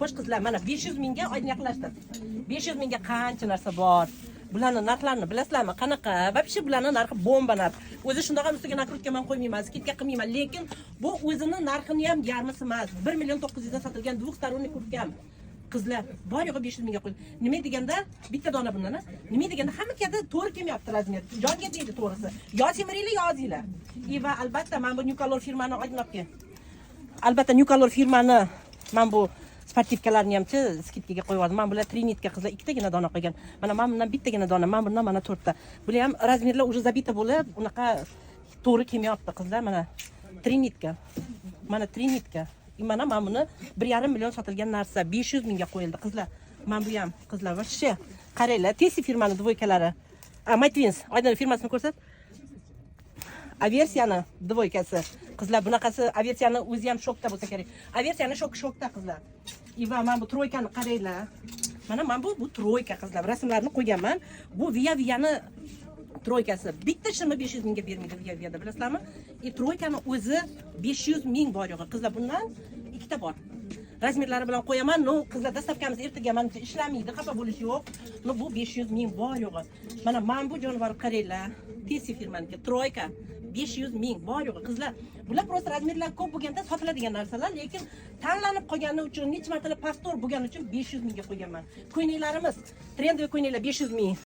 Xo'sh qizlar, mana 500 mingga oydin yaqinlashdi. 500 mingga qancha narsa bor. Bularning narxlarini bilasizlarmi? Qanaqa? Вообще bularning narxi bomba narx. O'zi shundoq ham ustiga nakrutka men qo'ymayman, skidka qilmayman, lekin bu o'zining narxini ham yarmisi emas. 1 million 900 dan sotilgan двухсторонний kurtkam. Qizlar, bor yo'g'i 500 mingga qo'ydi. Nima deganda bitta dona bundan, nima deganda hamma kadi to'g'ri kelmayapti razmer. Jonga tegdi to'g'risi. Yo semiringlar, yo ozinglar. Va albatta men bu New Color firmani oydinlabga. Albatta New Color firmani men bu sportivkalarni hamchi skidkaga qo'ydim. Men bular Trinitka qizlar ikkitagina dona qo'ygan. Mana men bundan bittagina dona, men bundan mana 4 ta. Bular ham razmerlar уже zabita bo'lib, unaqa to'g'ri kelmayapti qizlar. Mana Trinitka. Mana Trinitka. Mana buni 1,5 million sotilgan narsa 500 mingga qo'yildi qizlar. Men bu ham qizlar вообще qaranglar, Tesi firmani dvoykalari. My Twins, oydin firmasini ko'rsat. Aversiyani dvoykasi. Qizlar bunaqasi aversiyani o'zi ham shokda bo'lsa kerak. Aversiyani shokda qizlar. Va men bu troykani qaranglar. Mana men bu troyka qizlar. Rasmlarini qo'yganman. Bu Via'ni troykasi. Bitta shimi 500 mingga bermaydi Via'da, bilasizlarmi? Troykani o'zi 500 ming bor yo'q. Qizlar bundan ikkita bor. Razmerlari bilan qo'yaman. No, qizlar dastavkamiz ertaga mana ishlamaydi, xafa bo'lish yo'q. No, bu 500 ming bor yo'q. Mana men bu jonivor qaranglar. Tesi firmaniki troyka 500 ming bor yo'q qizlar. Bular prosta razmerlar ko'p bo'lganda sotiladigan narsalar, lekin tanlanib qolgani uchun, necha martalik pastor bo'lgani uchun 500 mingga qo'yganman. Ko'ylaklarimiz, trendoviy ko'ylaklar 500 ming.